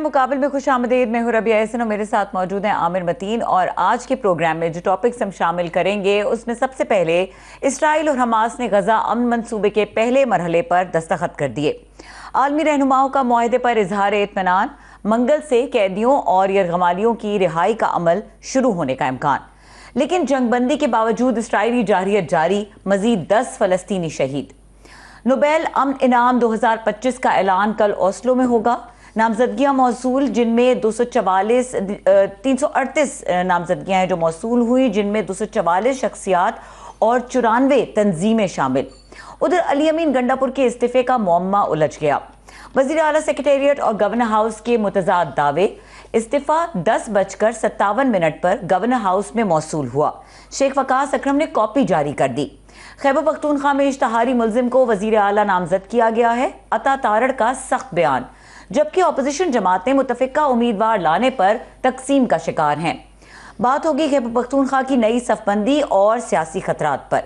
मुकाबले में खुश आमदीद। मैं हूं रबिया एहसन और मेरे साथ मौजूद हैं आमिर मतीन। और आज के प्रोग्राम में जो टॉपिक्स हम शामिल करेंगे उसमें सबसे पहले इसराइल और हमास ने गजा अमन मंसूबे के पहले मरहले पर दस्तखत कर दिए। आलमी रहनुमाओं का मुआहदे पर इजहार इत्मीनान। मंगल से कैदियों और यरगमालियों की रिहाई का अमल शुरू होने का इम्कान। लेकिन जंगबंदी के बावजूद इसराइली जारहियत जारी, मजीद 10 फलस्तीनी शहीद। नोबेल अमन इनाम 2025 का ऐलान कल ओस्लो में होगा। नामजदगियां मौसूल, जिनमें 338 नामजदगियां हैं जो मौसूल हुई, जिनमें 244 शख्सियात और 94 तंजीमें शामिल। उधर अली अमीन गंडापुर के इस्तीफे का मुअम्मा उलझ गया। वजीर आला सेक्रेटेरिएट और गवर्नर हाउस के मुतजाद दावे। इस्तीफा 10:57 पर गवर्नर हाउस में मौसूल हुआ। शेख वकास अकरम ने कॉपी जारी कर दी। खैबर पख्तूनख्वा में इश्तहारी मुल्जिम को वजीर आला नामजद किया गया है। अता तारड़ का सख्त बयान, जबकि अपोजिशन जमातें मुतफिका उम्मीदवार लाने पर तकसीम का शिकार हैं। बात होगी खैबर पख्तूनख्वा की नई सफबंदी और सियासी खतरात पर।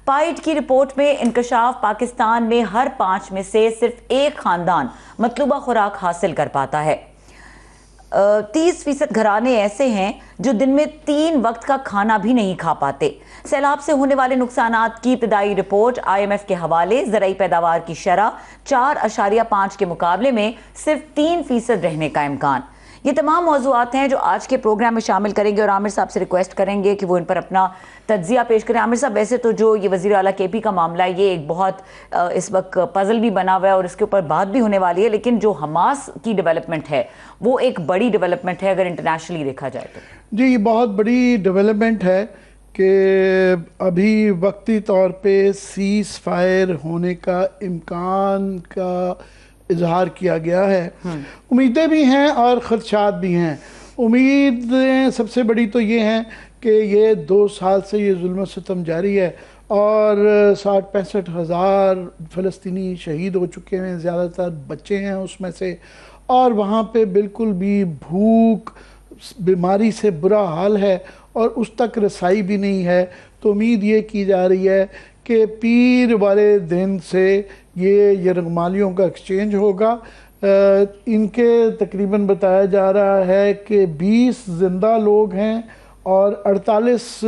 पाइट की रिपोर्ट में इंकशाफ, पाकिस्तान में हर 5 में से सिर्फ एक खानदान मतलूबा खुराक हासिल कर पाता है। 30% घराने ऐसे हैं जो दिन में 3 वक्त का खाना भी नहीं खा पाते। सैलाब से होने वाले नुकसानात की इब्तदाई रिपोर्ट IMF के हवाले। ज़राई पैदावार की शरह 4.5 के मुकाबले में सिर्फ 3% रहने का इम्कान। ये तमाम मौज़ूआत हैं जो आज के प्रोग्राम में शामिल करेंगे और आमिर साहब से रिक्वेस्ट करेंगे कि वो इन पर अपना तज्जिया पेश करें। आमिर साहब, वैसे तो जो ये वज़ीर आला KP का मामला है, ये एक बहुत इस वक्त पजल भी बना हुआ है और इसके ऊपर बात भी होने वाली है, लेकिन जो हमास की डेवलपमेंट है वो एक बड़ी डेवलपमेंट है अगर इंटरनेशनली देखा जाए तो। जी, ये बहुत बड़ी डेवलपमेंट है कि अभी वक्ती तौर पे सीज़ फायर होने का इम्कान का इजहार किया गया है। उम्मीदें भी हैं और ख़दशात भी हैं। उम्मीदें सबसे बड़ी तो ये हैं कि ये 2 साल से ये जुल्म सितम जारी है और 60-65 हज़ार फ़लस्तीनी शहीद हो चुके हैं, ज़्यादातर बच्चे हैं उसमें से, और वहाँ पे बिल्कुल भी भूख, बीमारी से बुरा हाल है और उस तक रसाई भी नहीं है। तो उम्मीद ये की जा रही है कि पीर वाले दिन से ये यरगमालियों का एक्सचेंज होगा। इनके तकरीबन बताया जा रहा है कि 20 ज़िंदा लोग हैं और 48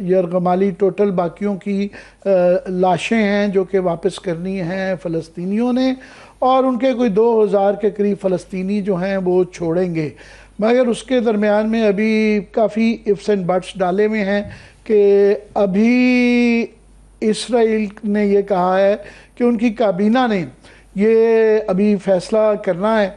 यरगमाली टोटल बाकियों की लाशें हैं जो कि वापस करनी हैं फ़लस्तीनियों ने, और उनके कोई 2000 के करीब फ़लस्तीनी जो हैं वो छोड़ेंगे। मगर उसके दरमियान में अभी काफ़ी इफ्स एंड बट्स डाले में हैं कि अभी इसराइल ने ये कहा है कि उनकी काबीना ने ये अभी फ़ैसला करना है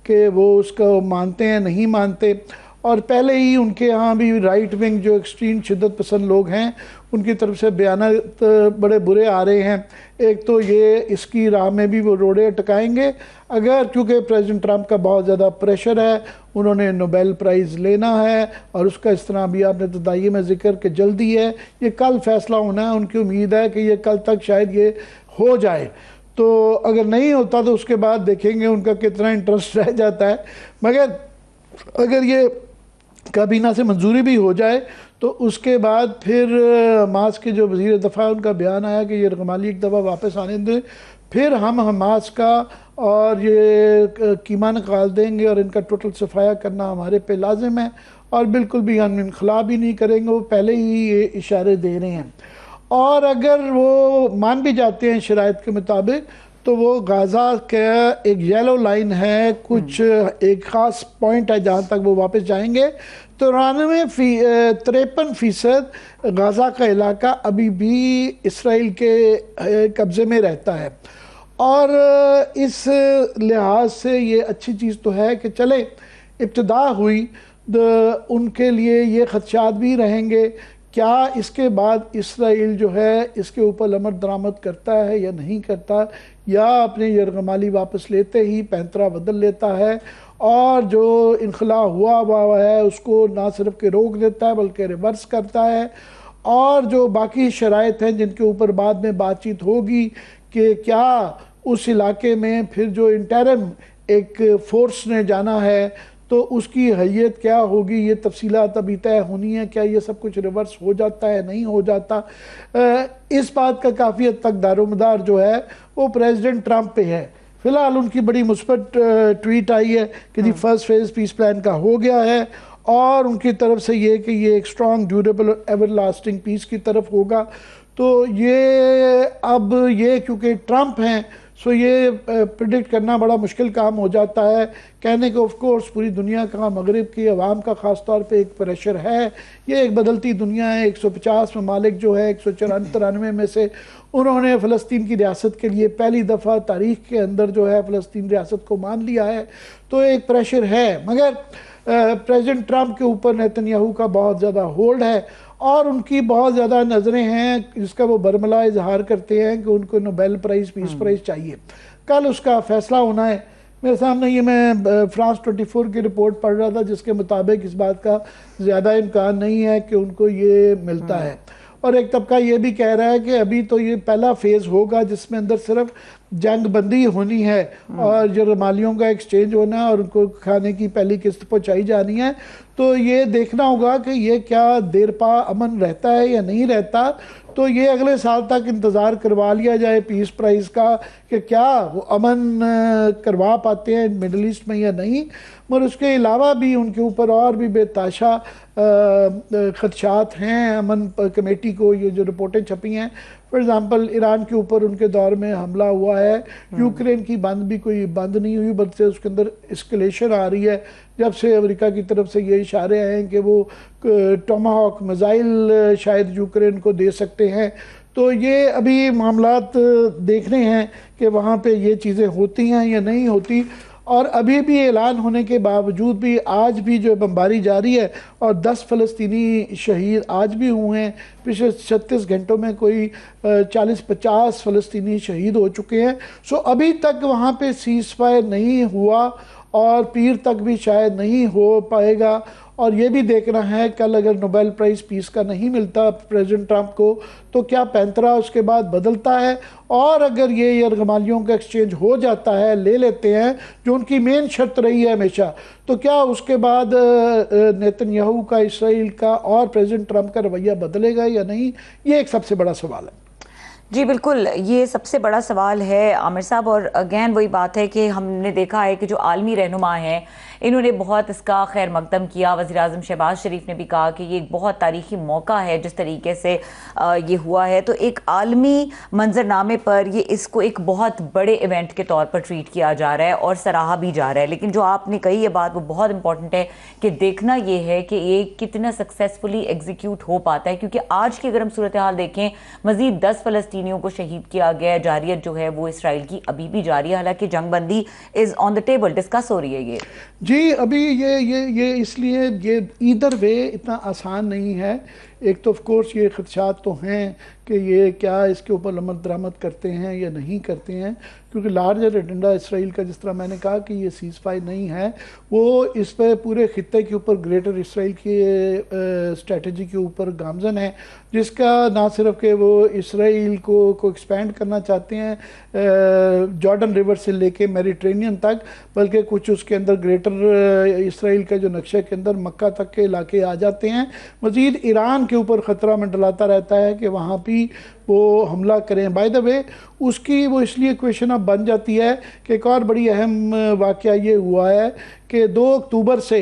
कि वो उसको मानते हैं नहीं मानते। और पहले ही उनके यहाँ भी राइट विंग जो एक्सट्रीम शिद्दत पसंद लोग हैं उनकी तरफ से बयानात बड़े बुरे आ रहे हैं। एक तो ये इसकी राह में भी वो रोड़े अटकाएंगे अगर, क्योंकि प्रेसिडेंट ट्रंप का बहुत ज़्यादा प्रेशर है, उन्होंने नोबेल प्राइज़ लेना है और उसका इस तरह भी आपने तदाई में जिक्र कि जल्दी है, ये कल फैसला होना है। उनकी उम्मीद है कि ये कल तक शायद ये हो जाए। तो अगर नहीं होता तो उसके बाद देखेंगे उनका कितना इंटरेस्ट रह जाता है। मगर अगर ये काबीना से मंजूरी भी हो जाए तो उसके बाद फिर हमास के जो वज़ीर दफ़ा उनका बयान आया कि ये यरगमाली एक दफ़ा वापस आने दें, फिर हम हमास का और ये कीमा निकाल देंगे और इनका टोटल सफाया करना हमारे पे लाजिम है और बिल्कुल भी हम इनखला भी नहीं करेंगे। वो पहले ही ये इशारे दे रहे हैं। और अगर वो मान भी जाते हैं शराइत के मुताबिक तो वो गाज़ा का एक येलो लाइन है, कुछ एक ख़ास पॉइंट है जहाँ तक वो वापस जाएंगे। 53% गाज़ा का इलाका अभी भी इसराइल के कब्ज़े में रहता है। और इस लिहाज से ये अच्छी चीज़ तो है कि चले इब्तिदा हुई, उनके लिए ये ख़दशात भी रहेंगे क्या इसके बाद इसराइल जो है इसके ऊपर अमल दरामद करता है या नहीं करता, या अपने यरगमाली वापस लेते ही पैंतरा बदल लेता है और जो इनखला हुआ है उसको ना सिर्फ के रोक देता है बल्कि रिवर्स करता है। और जो बाकी शराइत हैं जिनके ऊपर बाद में बातचीत होगी कि क्या उस इलाके में फिर जो इंटरम एक फ़ोर्स ने जाना है तो उसकी हैयत क्या होगी, ये तफसीलात अभी तय होनी है। क्या ये सब कुछ रिवर्स हो जाता है, नहीं हो जाता, इस बात का काफ़ी हद तक दारोमदार जो है वो प्रेसिडेंट ट्रंप पे है फिलहाल उनकी बड़ी मुस्बत ट्वीट आई है कि जी फर्स्ट फेज पीस प्लान का हो गया है और उनकी तरफ से ये कि ये एक strong durable everlasting peace की तरफ होगा। तो ये अब ये क्योंकि ट्रंप हैं सो ये प्रिडिक्ट करना बड़ा मुश्किल काम हो जाता है। कहने को ऑफ कोर्स पूरी दुनिया का मगरिब की अवाम का ख़ास तौर पे एक प्रेशर है। ये एक बदलती दुनिया है। 150 ममालिक जो है 193 में से उन्होंने फ़लस्तीन की रियासत के लिए पहली दफ़ा तारीख़ के अंदर जो है फ़लस्तीन रियासत को मान लिया है। तो एक प्रेशर है, मगर प्रेसिडेंट ट्रंप के ऊपर नेतन्याहू का बहुत ज़्यादा होल्ड है और उनकी बहुत ज़्यादा नज़रें हैं जिसका वो बरमला इजहार करते हैं कि उनको नोबेल प्राइज़ पीस प्राइज़ चाहिए। कल उसका फ़ैसला होना है। मेरे सामने ये मैं फ्रांस 24 की रिपोर्ट पढ़ रहा था जिसके मुताबिक इस बात का ज़्यादा इम्कान नहीं है कि उनको ये मिलता है। और एक तबका ये भी कह रहा है कि अभी तो ये पहला फेज़ होगा जिसमें अंदर सिर्फ जंग बंदी होनी है और जो रमालियों का एक्सचेंज होना है और उनको खाने की पहली किस्त पहुंचाई जानी है। तो ये देखना होगा कि ये क्या देर पा अमन रहता है या नहीं रहता। तो ये अगले साल तक इंतज़ार करवा लिया जाए पीस प्राइज़ का कि क्या वो अमन करवा पाते हैं मिडल ईस्ट में या नहीं। मगर उसके अलावा भी उनके ऊपर और भी बेताशा खदशात हैं। अमन कमेटी को ये जो रिपोर्टें छपी हैं, फॉर एग्ज़ाम्पल ईरान के ऊपर उनके दौर में हमला हुआ है, यूक्रेन की बंद भी कोई बंद नहीं हुई बल्कि उसके अंदर एस्केलेशन आ रही है जब से अमेरिका की तरफ से ये इशारे आए हैं कि वो टोमाहॉक मिसाइल शायद यूक्रेन को दे सकते हैं। तो ये अभी मामलात देखने हैं कि वहाँ पे ये चीज़ें होती हैं या नहीं होती। और अभी भी ऐलान होने के बावजूद भी आज भी जो बमबारी जारी है और 10 फ़लस्तीनी शहीद आज भी हुए हैं। पिछले 36 घंटों में कोई 40-50 फ़लस्तीनी शहीद हो चुके हैं। सो अभी तक वहाँ पे सीज़ फायर नहीं हुआ और पीर तक भी शायद नहीं हो पाएगा। और ये भी देखना है कल अगर नोबेल प्राइज़ पीस का नहीं मिलता प्रेसिडेंट ट्रंप को तो क्या पैंतरा उसके बाद बदलता है। और अगर ये यरगमालियों का एक्सचेंज हो जाता है, ले लेते हैं जो उनकी मेन शर्त रही है हमेशा, तो क्या उसके बाद नेतन्याहू का, इसराइल का और प्रेसिडेंट ट्रंप का रवैया बदलेगा या नहीं, ये एक सबसे बड़ा सवाल है। जी बिल्कुल, ये सबसे बड़ा सवाल है आमिर साहब। और अगेन वही बात है कि हमने देखा है कि जो आलमी रहनुमा हैं इन्होंने बहुत इसका खैर मकदम किया। वज़ीर-ए-आज़म शहबाज शरीफ ने भी कहा कि ये एक बहुत तारीखी मौका है जिस तरीके से ये हुआ है। तो एक आलमी मंजरनामे पर ये इसको एक बहुत बड़े इवेंट के तौर पर ट्रीट किया जा रहा है और सराहा भी जा रहा है। लेकिन जो आपने कही ये बात वो बहुत इंपॉर्टेंट है कि देखना ये है कि ये कितना सक्सेसफुली एग्जीक्यूट हो पाता है, क्योंकि आज की अगर हम सूरत हाल देखें मज़ीद 10 फ़लस्तीनियों को शहीद किया गया है। जारियत जो है वो इसराइल की अभी भी जारी है, हालांकि जंगबंदी is on the table, discuss हो रही है ये। जी अभी ये इसलिए ये ईदर वे इतना आसान नहीं है। एक तो ऑफ कोर्स ये खदशात तो हैं कि ये क्या इसके ऊपर अमल दरामद करते हैं या नहीं करते हैं, क्योंकि लार्जर एजेंडा इसराइल का, जिस तरह मैंने कहा कि ये सीज़ फायर नहीं है, वो इस पर पूरे खित्ते के ऊपर ग्रेटर इसराइल की स्ट्रेटजी के ऊपर गामजन है, जिसका ना सिर्फ कि वो इसराइल को एक्सपेंड करना चाहते हैं जॉर्डन रिवर से लेके मेडिटेरेनियन तक, बल्कि कुछ उसके अंदर ग्रेटर इसराइल का जो नक्शे के अंदर मक्का तक के इलाके आ जाते हैं। मज़ीद ईरान के ऊपर ख़तरा मंडलाता रहता है कि वहाँ भी वो हमला करें। बाय द वे उसकी वो इसलिए क्वेश्चन अब बन जाती है कि एक और बड़ी अहम वाक़या ये हुआ है कि 2 अक्टूबर से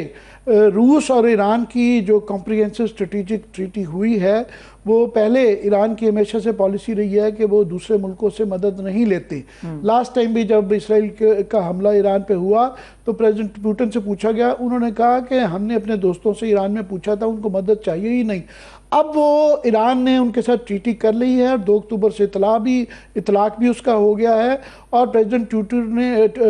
रूस और ईरान की जो कॉम्प्रिहेंसिव स्ट्रेटेजिक ट्रीटी हुई है, वो पहले ईरान की हमेशा से पॉलिसी रही है कि वो दूसरे मुल्कों से मदद नहीं लेते। लास्ट टाइम भी जब इसराइल का हमला ईरान पे हुआ तो प्रेसिडेंट पुतिन से पूछा गया, उन्होंने कहा कि हमने अपने दोस्तों से ईरान में पूछा था, उनको मदद चाहिए ही नहीं। अब वो ईरान ने उनके साथ ट्रीटी कर ली है और 2 अक्टूबर से इतलाक भी उसका हो गया है। और प्रेसिडेंट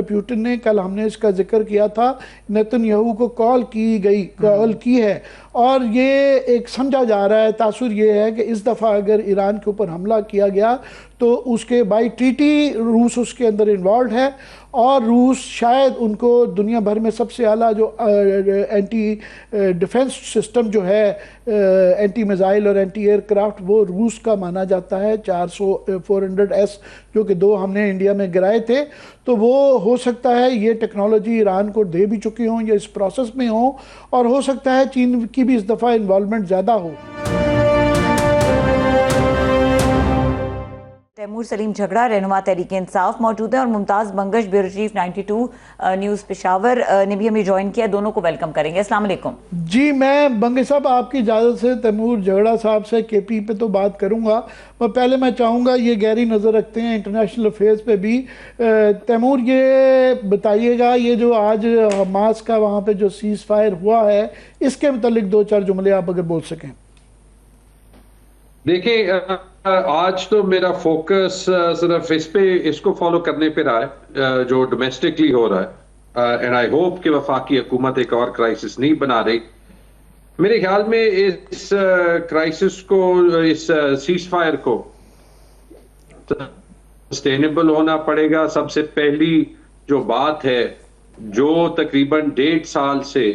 पुतिन ने कल हमने इसका जिक्र किया था, नेतन्याहू को कॉल की है और ये एक समझा जा रहा है, तासुर ये है कि इस दफ़ा अगर ईरान के ऊपर हमला किया गया तो उसके बाई ट्रीटी रूस उसके अंदर इन्वॉल्व है और रूस शायद उनको दुनिया भर में सबसे आला जो एंटी डिफेंस सिस्टम जो है, एंटी मिसाइल और एंटी एयरक्राफ्ट, वो रूस का माना जाता है। 400-400S जो कि 2 हमने इंडिया में गिराए थे, तो वो हो सकता है ये टेक्नोलॉजी ईरान को दे भी चुकी हों या इस प्रोसेस में हो, और हो सकता है चीन की भी इस दफ़ा इन्वॉल्वमेंट ज़्यादा हो। तैमूर सलीम झगड़ा रहनुमा तहरीक इंसाफ मौजूद है और Mumtaz Bangash bureau chief 92 news Peshawar ने भी हमें ज्वाइन किया। दोनों को वेलकम करेंगे। अस्सलाम वालेकुम। जी, मैं बंगश साहब आपकी इजाज़त से तैमूर झगड़ा साहब से केपी पे तो बात करूंगा, पर पहले मैं चाहूँगा ये गहरी नज़र रखते हैं इंटरनेशनल अफेयर्स पे भी। तैमूर ये बताइएगा, ये जो आज हमास का वहाँ पे जो सीज़ फायर हुआ है, इसके मतलब दो चार जुमले आप अगर बोल सकें। देखिए, आज तो मेरा फोकस सिर्फ इसको फॉलो करने पे रहा है जो डोमेस्टिकली हो रहा है, एंड आई होप कि वफाकी हुकूमत एक और क्राइसिस नहीं बना रही। मेरे ख्याल में इस क्राइसिस को, इस सीज फायर को सस्टेनेबल होना पड़ेगा। सबसे पहली जो बात है, जो तकरीबन 1.5 साल से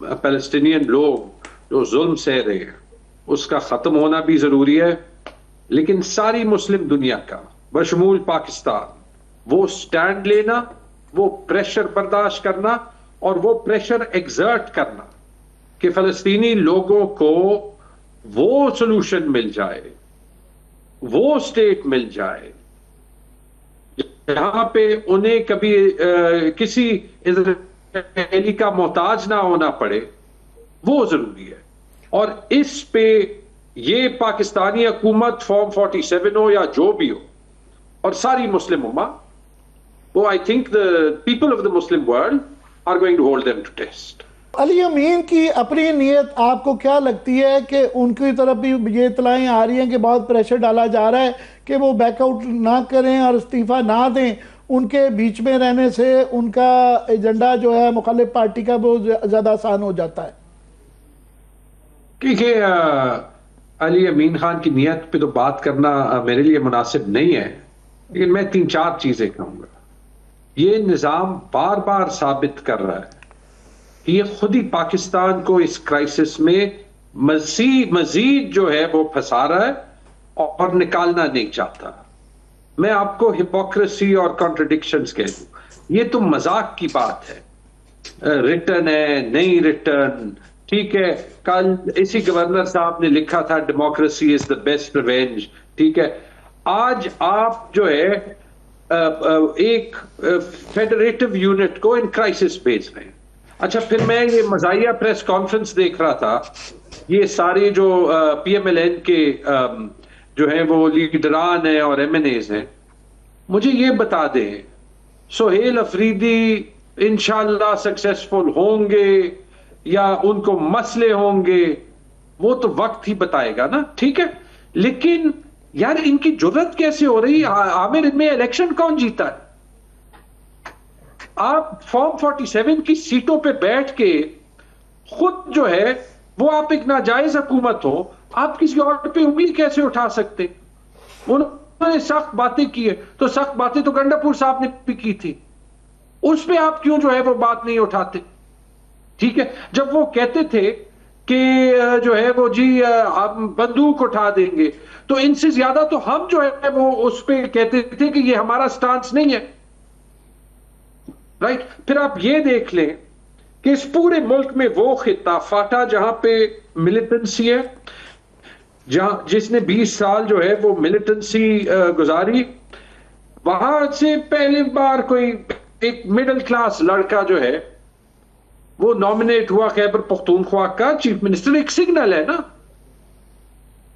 पैलेस्टीनियन लोग जो जुल्म सह रहे हैं, उसका खत्म होना भी जरूरी है। लेकिन सारी मुस्लिम दुनिया का बशमूल पाकिस्तान, वो स्टैंड लेना, वो प्रेशर बर्दाश्त करना और वो प्रेशर एग्जर्ट करना कि फलस्तीनी लोगों को वो सोल्यूशन मिल जाए, वो स्टेट मिल जाए जहां पे उन्हें कभी किसी इजरायली का मोहताज ना होना पड़े, वो जरूरी है। और इस पे ये पाकिस्तानी हुकूमत फॉर्म 47 हो या जो भी हो, और सारी मुस्लिम उम्मा, वो I think the people of the Muslim world are going to hold them to test. Ali Amin की अपनी नीयत आपको क्या लगती है कि उनकी तरफ भी ये इतलाएं आ रही हैं कि बहुत प्रेशर डाला जा रहा है कि वो बैकआउट ना करें और इस्तीफा ना दें, उनके बीच में रहने से उनका एजेंडा जो है मुखालिफ पार्टी का वो ज़्यादा आसान हो जाता है? देखिए, अली अमीन खान की नीयत पे तो बात करना मेरे लिए मुनासिब नहीं है, लेकिन मैं 3-4 चीजें कहूंगा। ये निज़ाम बार बार साबित कर रहा है कि ये खुद ही पाकिस्तान को इस क्राइसिस में मजीद जो है वो फंसा रहा है और निकालना नहीं चाहता। मैं आपको हिपोक्रेसी और कॉन्ट्रडिक्शंस कह दूं, ये तो मजाक की बात है। रिटर्न है, नहीं रिटर्न, ठीक है। कल इसी गवर्नर साहब ने लिखा था democracy is the best revenge, ठीक है। आज आप जो है एक फेडरेटिव यूनिट को इन क्राइसिस भेज रहे हैं। अच्छा, फिर मैं ये मजाहिया प्रेस कॉन्फ्रेंस देख रहा था, ये सारे जो PMLN के जो है वो लीडरान हैं और MNAs हैं, मुझे ये बता दें सोहेल अफरीदी इंशाल्लाह सक्सेसफुल होंगे या उनको मसले होंगे, वो तो वक्त ही बताएगा ना, ठीक है। लेकिन यार, इनकी जुर्रत कैसे हो रही? आमिर में इलेक्शन कौन जीता है? आप फॉर्म 47 की सीटों पे बैठ के खुद जो है वो आप एक नाजायज हुकूमत हो, आप किसी और पे उंगली कैसे उठा सकते? उन्होंने सख्त बातें की है, तो सख्त बातें तो गंडापुर साहब ने भी की थी, उस पे आप क्यों जो है वो बात नहीं उठाते? ठीक है, जब वो कहते थे कि जो है वो जी आप बंदूक उठा देंगे, तो इनसे ज्यादा तो हम जो है वो उस पे कहते थे कि ये हमारा स्टांस नहीं है, राइट। फिर आप ये देख लें कि इस पूरे मुल्क में वो खित्ता फाटा जहां पे मिलिटेंसी है, जहां जिसने 20 साल जो है वो मिलिटेंसी गुजारी, वहां से पहली बार कोई एक मिडिल क्लास लड़का जो है वो नॉमिनेट हुआ खैबर पख्तूनख्वा का चीफ मिनिस्टर। एक सिग्नल है ना,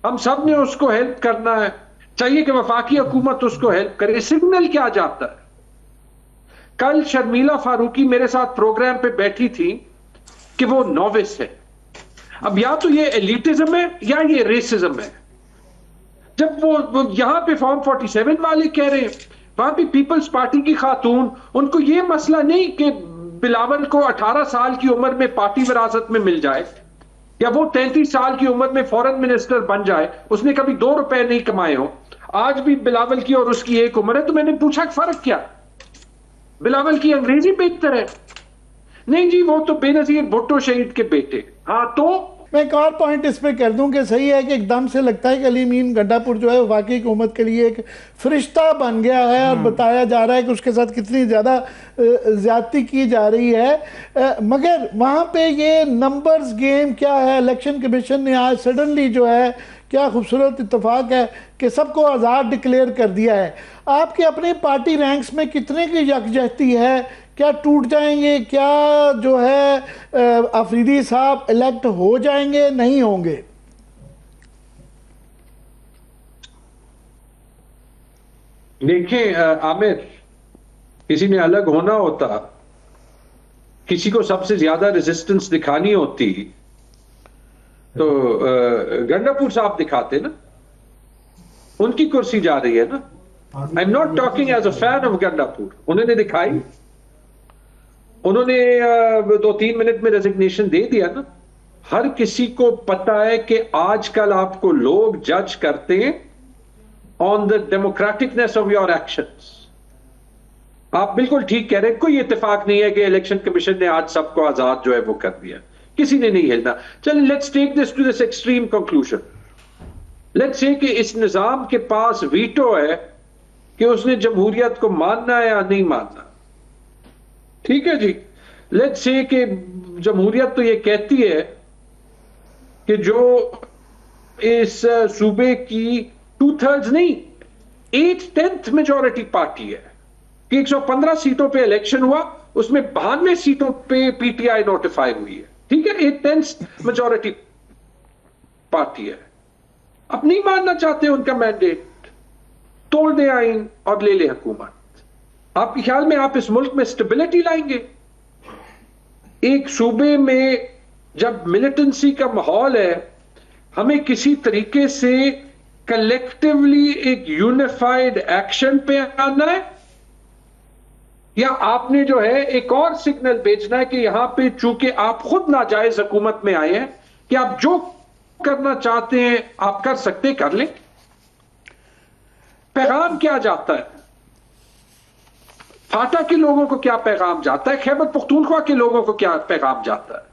हम सब ने उसको हेल्प करना है, चाहिए कि वफाकी हुकूमत उसको हेल्प करे। सिग्नल क्या जाता है? कल शर्मिला फारूकी मेरे साथ प्रोग्राम पे बैठी थी कि वो नोविस है। अब या तो ये एलिटिज्म है या ये रेसिज्म है। जब वो यहां पे फॉर्म 47 वाले कह रहे हैं, वहां पे पीपल्स पार्टी की खातून, उनको ये मसला नहीं कि बिलावल को 18 साल की उम्र में पार्टी विरासत में मिल जाए या वो 33 साल की उम्र में फॉरेन मिनिस्टर बन जाए, उसने कभी 2 रुपए नहीं कमाए हो। आज भी बिलावल की और उसकी एक उम्र है। तो मैंने पूछा फर्क क्या? बिलावल की अंग्रेजी बेहतर है? नहीं जी, वो तो बेनजीर भुट्टो शहीद के बेटे। हाँ, तो मैं एक और पॉइंट इस पे कर दूं कि सही है कि एकदम से लगता है कि अली अमीन गंडापुर जो है वाकई हुकूमत के लिए एक फरिश्ता बन गया है और बताया जा रहा है कि उसके साथ कितनी ज़्यादा ज़्यादती की जा रही है। मगर वहाँ पे ये नंबर्स गेम क्या है? इलेक्शन कमीशन ने आज सडनली जो है क्या खूबसूरत इत्तेफाक है कि सबको आज़ाद डिक्लेयर कर दिया है। आपके अपने पार्टी रैंक्स में कितने की यकजहती है? क्या टूट जाएंगे? क्या जो है अफरीदी साहब इलेक्ट हो जाएंगे, नहीं होंगे? देखिए आमिर, किसी ने अलग होना होता, किसी को सबसे ज्यादा रेजिस्टेंस दिखानी होती तो गंडापुर साहब दिखाते ना, उनकी कुर्सी जा रही है ना। I am not talking as a fan of Gandapur, उन्होंने दिखाई, उन्होंने 2-3 मिनट में रेजिग्नेशन दे दिया ना। हर किसी को पता है कि आजकल आपको लोग जज करते हैं on the democraticness of your actions. आप बिल्कुल ठीक कह रहे हैं, कोई इत्तेफाक नहीं है कि इलेक्शन कमीशन ने आज सबको आजाद जो है वो कर दिया, किसी ने नहीं हिलना। चलिए let's take this to this extreme conclusion. Let's say कि इस निजाम के पास वीटो है कि उसने जमहूरियत को मानना है या नहीं मानना। ठीक है जी, लेट्स से कि जमहूरियत तो ये कहती है कि जो इस सूबे की 2/3 नहीं 8/10 मेजॉरिटी पार्टी है कि 115 सीटों पे इलेक्शन हुआ, उसमें 92 सीटों पे पीटीआई नोटिफाई हुई है। ठीक है, 8/10 मेजॉरिटी पार्टी है। अब नहीं मानना चाहते उनका मैंडेट, तोड़ दे आइन और ले ले हुकूमत। आपके ख्याल में आप इस मुल्क में स्टेबिलिटी लाएंगे? एक सूबे में जब मिलिटेंसी का माहौल है, हमें किसी तरीके से कलेक्टिवली एक यूनिफाइड एक्शन पे आना है, या आपने जो है एक और सिग्नल भेजना है कि यहां पे चूंकि आप खुद नाजायज हुकूमत में आए हैं कि आप जो करना चाहते हैं आप कर सकते, कर लें। पैगाम क्या जाता है? फाटा के लोगों को क्या पैगाम जाता है? खैबर पख्तूनख्वा के लोगों को क्या पैगाम जाता है?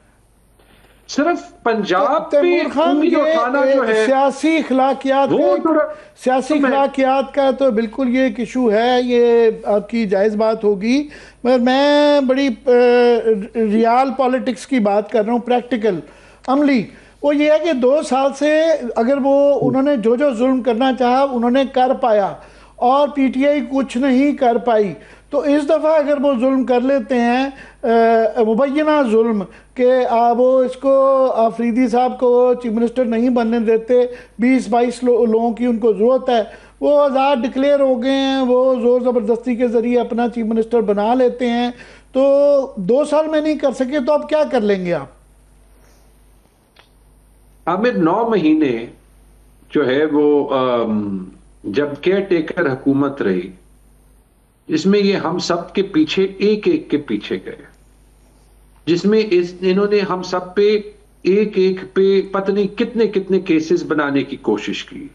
सिर्फ पंजाब पे उंगली उठाना जो है सियासी इखलाकियात का तो बिल्कुल ये एक इशू है, ये आपकी जायज़ बात होगी, मगर मैं बड़ी रियल पॉलिटिक्स की बात कर रहा हूँ, प्रैक्टिकल अमली। वो ये है कि 2 साल से अगर वो उन्होंने जो जो जुल्म करना चाहा उन्होंने कर पाया और पीटीआई कुछ नहीं कर पाई, तो इस दफ़ा अगर वो जुल्म कर लेते हैं मुबैना जुल्म कि वो इसको अफरीदी साहब को चीफ मिनिस्टर नहीं बनने देते, 20-22 लोगों की उनको ज़रूरत है, वो आज़ाद डिक्लेयर हो गए हैं, वो ज़ोर ज़बरदस्ती के ज़रिए अपना चीफ मिनिस्टर बना लेते हैं, तो 2 साल में नहीं कर सके तो अब क्या कर लेंगे आप? आमिर 9 महीने जो है वो जब केयर टेकर हुकूमत रही, इसमें ये हम सब के पीछे एक एक के पीछे गए, जिसमें इन्होंने हम सब पे एक एक पे पता नहीं कितने कितने केसेस बनाने की कोशिश की,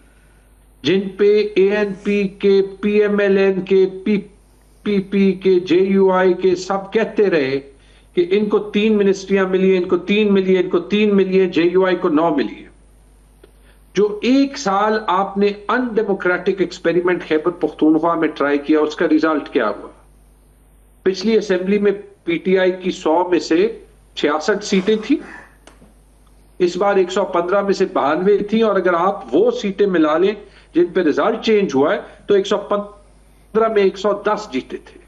जिन पे एएनपी के, पीएमएलएन के, पीपीपी के, जेयूआई के सब कहते रहे कि इनको 3 मिनिस्ट्रियां मिली है, इनको 3 मिली है, इनको 3 मिली है, जेयूआई को 9 मिली है। जो 1 साल आपने अनडेमोक्रेटिक एक्सपेरिमेंट खैबर पख्तूनख्वा में ट्राई किया, उसका रिजल्ट क्या हुआ? पिछली असेंबली में पीटीआई की 100 में से 66 सीटें थी, इस बार 115 में से 92 थी, और अगर आप वो सीटें मिला लें जिन पे रिजल्ट चेंज हुआ है तो 115 में 110 जीते थे।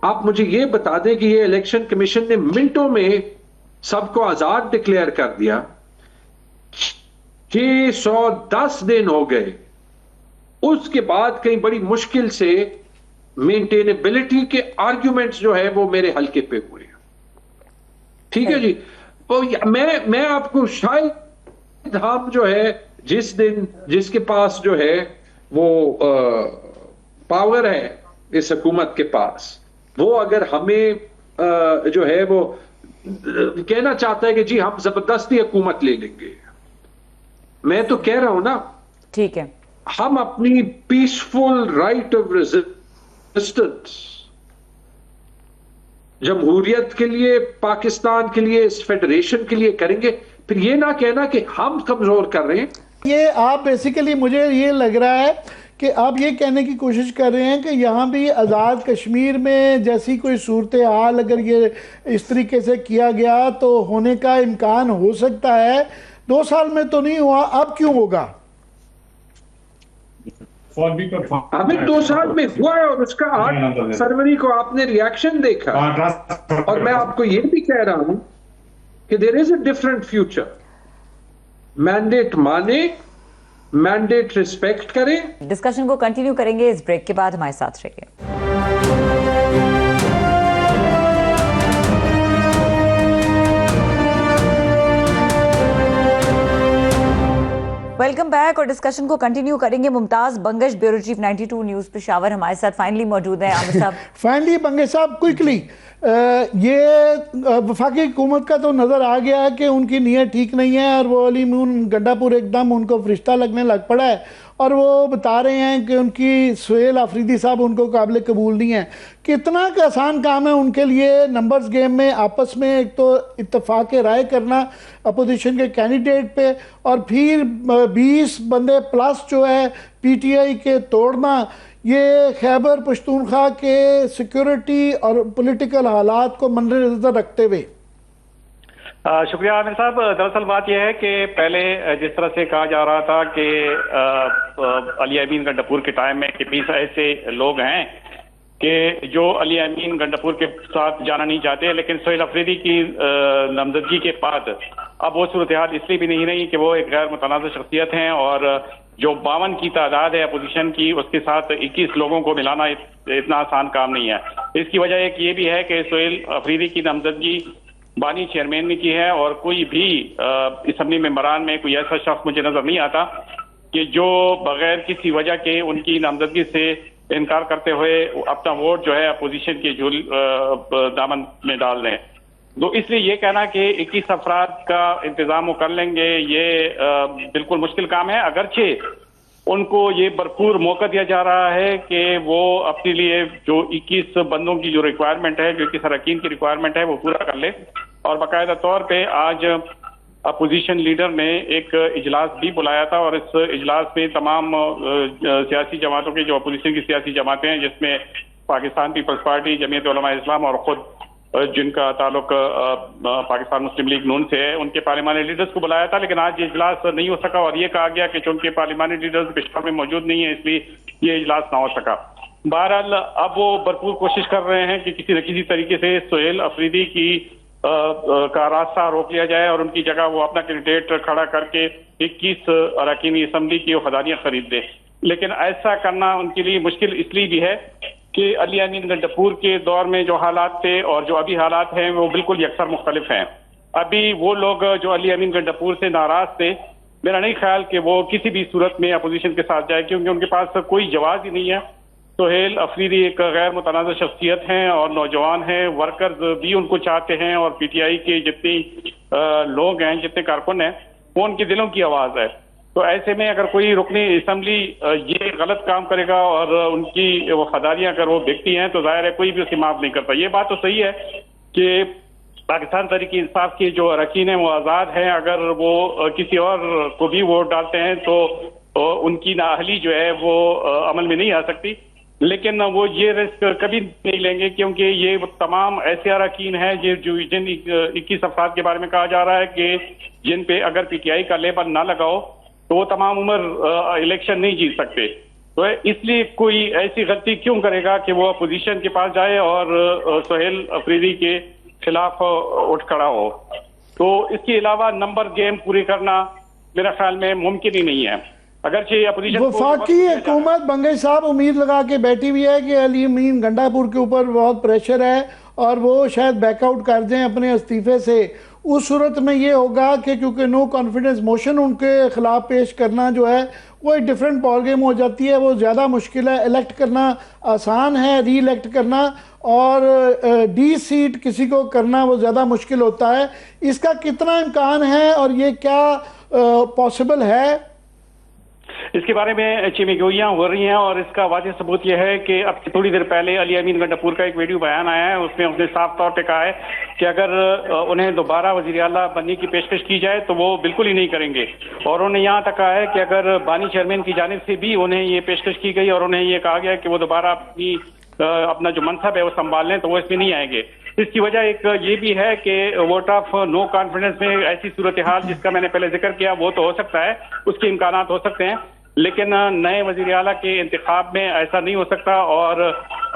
आप मुझे ये बता दें कि ये इलेक्शन कमीशन ने मिनटों में सबको आजाद डिक्लेयर कर दिया, 610 दिन हो गए, उसके बाद कहीं बड़ी मुश्किल से मेंटेनेबिलिटी के आर्ग्यूमेंट्स जो है वो मेरे हल्के पे हुए। ठीक है जी, तो मैं आपको शायद हम जो है जिस दिन जिसके पास जो है वो पावर है इस हुकूमत के पास, वो अगर हमें जो है वो कहना चाहता है कि जी हम जबरदस्ती हुकूमत ले लेंगे, मैं तो कह रहा हूं ना, ठीक है, हम अपनी पीसफुल राइट ऑफ रेजिस्टेंस जमहूरियत के लिए, पाकिस्तान के लिए, इस फेडरेशन के लिए करेंगे, फिर ये ना कहना कि हम कमजोर कर रहे हैं। ये आप बेसिकली, मुझे ये लग रहा है कि आप ये कहने की कोशिश कर रहे हैं कि यहाँ भी आज़ाद कश्मीर में जैसी कोई सूरत हाल अगर ये इस तरीके से किया गया तो होने का इम्कान हो सकता है, 2 साल में तो नहीं हुआ, अब क्यों होगा? अभी 2 साल में हुआ है और उसका 8 फरवरी को आपने रिएक्शन देखा। और मैं आपको ये भी कह रहा हूं कि there is a different future. Mandate माने, मैंडेट रिस्पेक्ट करें। डिस्कशन को कंटिन्यू करेंगे इस ब्रेक के बाद, हमारे साथ रहिए। वेलकम बैक और डिस्कशन को कंटिन्यू करेंगे। Mumtaz Bangash, bureau chief 92 news Peshawar हमारे साथ फाइनली मौजूद हैं। आमिर साहब फाइनली बंगश साहब, क्विकली, ये वफाकी हुकूमत का तो नज़र आ गया है कि उनकी नीयत ठीक नहीं है और वो अली मून गंडापुर एकदम उनको फरिश्ता लगने लग पड़ा है और वो बता रहे हैं कि उनकी सुहेल अफरीदी साहब उनको काबिल कबूल नहीं है। कितना का आसान काम है उनके लिए नंबर्स गेम में आपस में एक तो इत्तेफाक राय करना अपोजिशन के कैंडिडेट पे और फिर 20 बंदे प्लस जो है पीटीआई के तोड़ना, ये खैबर पख्तूनख्वा के सिक्योरिटी और पॉलिटिकल हालात को मद्देनजर रखते हुए। शुक्रिया आमिर साहब। दरअसल बात यह है कि पहले जिस तरह से कहा जा रहा था कि अली अमीन गंडापुर के टाइम में कि 20 ऐसे लोग हैं कि जो अली अमीन गंडापुर के साथ जाना नहीं चाहते, लेकिन सुहेल अफरीदी की नामजदगी के बाद अब वो सूरत हाल इसलिए भी नहीं रही कि वो एक गैर मुतनाज़ शख्सियत हैं और जो 52 की तादाद है अपोजिशन की, उसके साथ 21 लोगों को मिलाना इतना आसान काम नहीं है। इसकी वजह एक ये भी है कि सुहेल अफरीदी की नामजदगी बानी चेयरमैन ने की है और कोई भी असम्बली मेंबरान में कोई ऐसा शख्स मुझे नजर नहीं आता कि जो बगैर किसी वजह के उनकी नामजदगी से इनकार करते हुए अपना वोट जो है अपोजिशन के झूल दामन में डाल दें। तो इसलिए ये कहना कि 21 अफराद का इंतजाम वो कर लेंगे, ये बिल्कुल मुश्किल काम है। अगरचे उनको ये भरपूर मौका दिया जा रहा है कि वो अपने लिए जो 21 बंदों की जो रिक्वायरमेंट है, जो 21 अरकान की रिक्वायरमेंट है, वो पूरा कर ले। और बाकायदा तौर पे आज अपोजिशन लीडर ने एक इजलास भी बुलाया था और इस इजलास में तमाम सियासी जमातों के जो अपोजिशन की सियासी जमातें हैं, जिसमें पाकिस्तान पीपल्स पार्टी, जमीयत उलमा इस्लाम और खुद जिनका ताल्लुक पाकिस्तान मुस्लिम लीग नून से है, उनके पार्लिमानी लीडर्स को बुलाया था। लेकिन आज ये इजलास नहीं हो सका और ये कहा गया कि चूंकि पार्लिमानी लीडर्स पेशावर में मौजूद नहीं है, इसलिए ये इजलास ना हो सका। बहरहाल अब वो भरपूर कोशिश कर रहे हैं कि किसी न किसी तरीके से सुहेल अफरीदी की का रास्ता रोक लिया जाए और उनकी जगह वो अपना कैंडिडेट खड़ा करके 21 अरकानी असम्बली की खदानियां खरीद दे। लेकिन ऐसा करना उनके लिए मुश्किल इसलिए भी है कि अली अमीन गंडापुर के दौर में जो हालात थे और जो अभी हालात हैं वो बिल्कुल यकसर मुख्तलिफ हैं। अभी वो लोग जो अली अमीन गंडापुर से नाराज थे, मेरा नहीं ख्याल कि वो किसी भी सूरत में अपोजिशन के साथ जाए, क्योंकि उनके पास कोई जवाब ही नहीं है। सुहेल अफरीदी एक गैर मुतनाज़ शख्सियत हैं और नौजवान हैं, वर्कर्स भी उनको चाहते हैं और पीटीआई के जितने लोग हैं, जितने कारकुन हैं, वो उनके दिलों की आवाज़ है। तो ऐसे में अगर कोई रुकनी असम्बली ये गलत काम करेगा और उनकी वो खदारियां अगर वो बिकती हैं तो जाहिर है कोई भी उसे माफ नहीं करता। ये बात तो सही है कि पाकिस्तान तहरीक इंसाफ के जो अरकान हैं वो आज़ाद हैं, अगर वो किसी और को भी वोट डालते हैं तो उनकी नाअहली जो है वो अमल में नहीं आ सकती। लेकिन वो ये रिस्क कभी नहीं लेंगे, क्योंकि ये तमाम ऐसे अरकान हैं जिन 21 अफराद के बारे में कहा जा रहा है कि जिन पे अगर पीटीआई का लेबल ना लगाओ तो वो तमाम उम्र इलेक्शन नहीं जीत सकते। तो इसलिए कोई ऐसी गलती क्यों करेगा कि वो अपोजिशन के पास जाए और सुहेल अफरीदी के खिलाफ उठ खड़ा हो। तो इसके अलावा नंबर गेम पूरी करना मेरा ख्याल में मुमकिन ही नहीं है। अगरचे अपोजिशन वफाकी हुकूमत बंगश साहब उम्मीद लगा के बैठी हुई है कि अली अमीन गंडापुर के ऊपर बहुत प्रेशर है और वो शायद बैकआउट कर दें अपने इस्तीफे से। उस सूरत में ये होगा कि क्योंकि नो कॉन्फिडेंस मोशन उनके खिलाफ पेश करना जो है वो एक डिफरेंट बॉल गेम हो जाती है, वो ज़्यादा मुश्किल है। इलेक्ट करना आसान है, री इलेक्ट करना और डी सीट किसी को करना वो ज़्यादा मुश्किल होता है। इसका कितना इम्कान है और ये क्या पॉसिबल है? इसके बारे में चिमिगोइयां हो रही हैं और इसका वाज़ेह सबूत यह है कि अब थोड़ी देर पहले अली अमीन गंडापुर का एक वीडियो बयान आया है, उसमें उसने साफ तौर पे कहा है कि अगर उन्हें दोबारा वज़ीर आला बनने की पेशकश की जाए तो वो बिल्कुल ही नहीं करेंगे। और उन्होंने यहाँ तक कहा है कि अगर बानी चेयरमैन की जानिब से भी उन्हें ये पेशकश की गई और उन्हें ये कहा गया कि वो दोबारा अपना जो मनसब है वो संभाल लें तो वो इसमें नहीं आएंगे। इसकी वजह एक ये भी है कि वोट ऑफ नो कॉन्फिडेंस में ऐसी सूरत हाल जिसका मैंने पहले जिक्र किया वो तो हो सकता है, उसके इम्कानात हो सकते हैं, लेकिन नए वजीर आला के इंतखाब में ऐसा नहीं हो सकता। और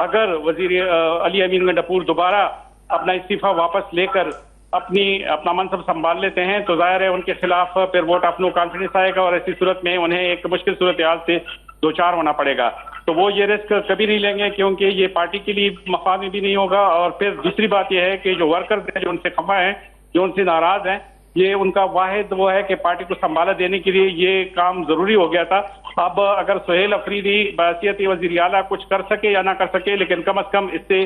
अगर वजीर अली अमीन गंडापुर दोबारा अपना इस्तीफा वापस लेकर अपना मनसब संभाल लेते हैं तो जाहिर है उनके खिलाफ फिर वोट ऑफ नो कॉन्फिडेंस आएगा और ऐसी सूरत में उन्हें एक मुश्किल सूरत हाल से दो चार होना पड़ेगा। तो वो ये रिस्क कभी नहीं लेंगे क्योंकि ये पार्टी के लिए मफाद में भी नहीं होगा। और फिर दूसरी बात यह है कि जो वर्कर्स हैं, जो उनसे खफा हैं, जो उनसे नाराज हैं, ये उनका वाहिद वो है कि पार्टी को संभाला देने के लिए ये काम जरूरी हो गया था। अब अगर सुहेल अफरीदी बहैसियत वज़ीर आला कुछ कर सके या ना कर सके, लेकिन कम अज कम इससे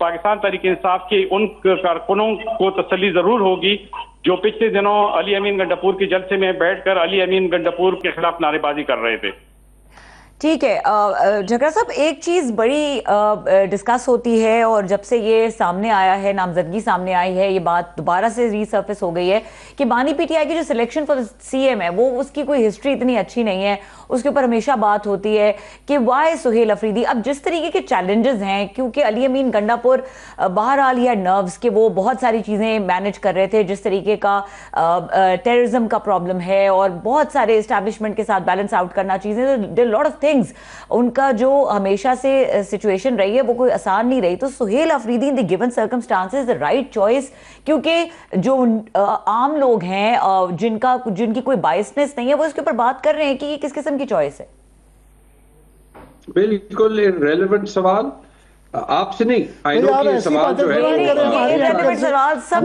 पाकिस्तान तहरीक इंसाफ के उन कारकुनों को तसल्ली जरूर होगी जो पिछले दिनों अली अमीन गंडापुर के जलसे में बैठकर अली अमीन गंडापुर के खिलाफ नारेबाजी कर रहे थे। ठीक है झगड़ा साहब, एक चीज़ बड़ी डिस्कस होती है और जब से ये सामने आया है, नामजदगी सामने आई है, ये बात दोबारा से रीसर्फेस हो गई है कि बानी पीटीआई की जो सिलेक्शन फॉर सीएम है वो उसकी कोई हिस्ट्री इतनी अच्छी नहीं है। उसके ऊपर हमेशा बात होती है कि वाई सुहेल अफरीदी। अब जिस तरीके के चैलेंजेस हैं, क्योंकि अली अमीन गंडापुर बहरहाल या नर्व्स के वो बहुत सारी चीज़ें मैनेज कर रहे थे, जिस तरीके का टेररिज्म का प्रॉब्लम है और बहुत सारे इस्टेब्लिशमेंट के साथ बैलेंस आउट करना चीज़ें, लॉट ऑफ थिंग्स, उनका जो हमेशा से सिचुएशन रही है वो कोई आसान नहीं रही। तो Suhail Afridi in the given circumstances the right choice, क्योंकि जो आम लोग हैं जिनकी कोई बायसनेस नहीं है वो इसके ऊपर बात कर रहे हैं कि ये किस किस्म की चॉइस है। बिल्कुल इररिलेवेंट सवाल आपसे नहीं, आई नो कि सवाल जो है सवाल सब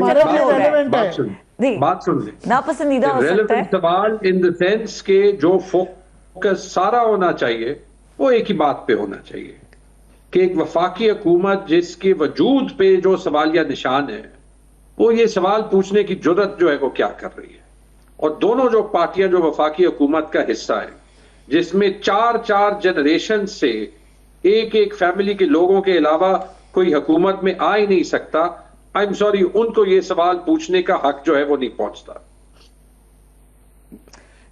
बात सुन ले, नापसंदीदा हो सकता है सवाल इन द सेंस के जो फोकस सारा होना चाहिए वो एक ही बात पे होना चाहिए कि एक वफाकी हुकूमत जिसके वजूद पे जो सवालिया निशान है वो ये सवाल पूछने की जुर्रत जो है वो क्या कर रही है। और दोनों जो पार्टियां जो वफाकी हुकूमत का हिस्सा है, जिसमें चार जनरेशन से एक एक फैमिली के लोगों के अलावा कोई हुकूमत में आ ही नहीं सकता, आई एम सॉरी, उनको ये सवाल पूछने का हक जो है वो नहीं पहुंचता।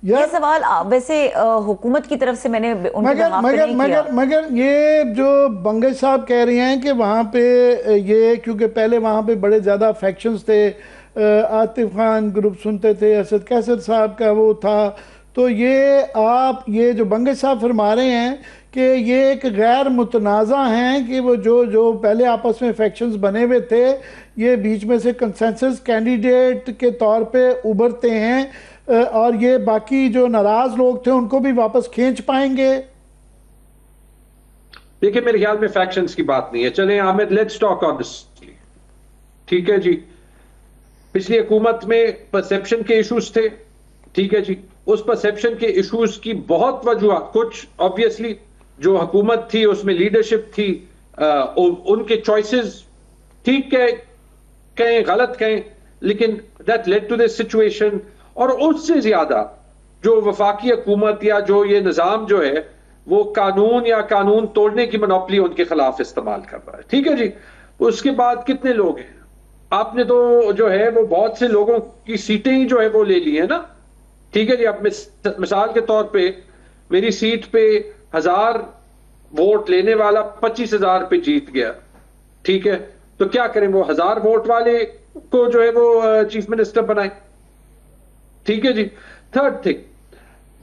ये सवाल वैसे हुकूमत की तरफ से मैंने मगर ये जो बंगश साहब कह रहे हैं कि वहाँ पे ये, क्योंकि पहले वहाँ पे बड़े ज़्यादा फैक्शंस थे, आतिफ खान ग्रुप सुनते थे, असद कैसर साहब का वो था, तो ये जो बंगश साहब फरमा रहे हैं कि ये एक गैर मुतनाज़ा हैं कि वो जो पहले आपस में फैक्शंस बने हुए थे ये बीच में से कंसेंसस कैंडिडेट के तौर पे उभरते हैं और ये बाकी जो नाराज लोग थे उनको भी वापस खींच पाएंगे। देखिए, मेरे ख्याल में फैक्शंस की बात नहीं है। चलें आमिर, लेट्स टॉक ऑनेस्टली, ठीक है जी। पिछली हुकूमत में परसेप्शन के इश्यूज थे, ठीक है जी। उस परसेप्शन के इश्यूज की बहुत वजूहत, कुछ ऑब्वियसली जो हुकूमत थी उसमें लीडरशिप थी, उनके चॉइसेस ठीक कहें गलत कहें, लेकिन that led to this situation. और उससे ज्यादा जो वफाकी हुकूमत या जो ये निज़ाम जो है वो कानून या कानून तोड़ने की मोनोपोली उनके खिलाफ इस्तेमाल कर रहा है, ठीक है जी। उसके बाद कितने लोग हैं, आपने तो जो है वो बहुत से लोगों की सीटें ही जो है वो ले ली है ना, ठीक है जी। अब मिसाल के तौर पे मेरी सीट पे 1000 वोट लेने वाला 25,000 पे जीत गया, ठीक है। तो क्या करें, वो 1000 वोट वाले को जो है वो चीफ मिनिस्टर बनाए, ठीक है जी। थर्ड थिंग,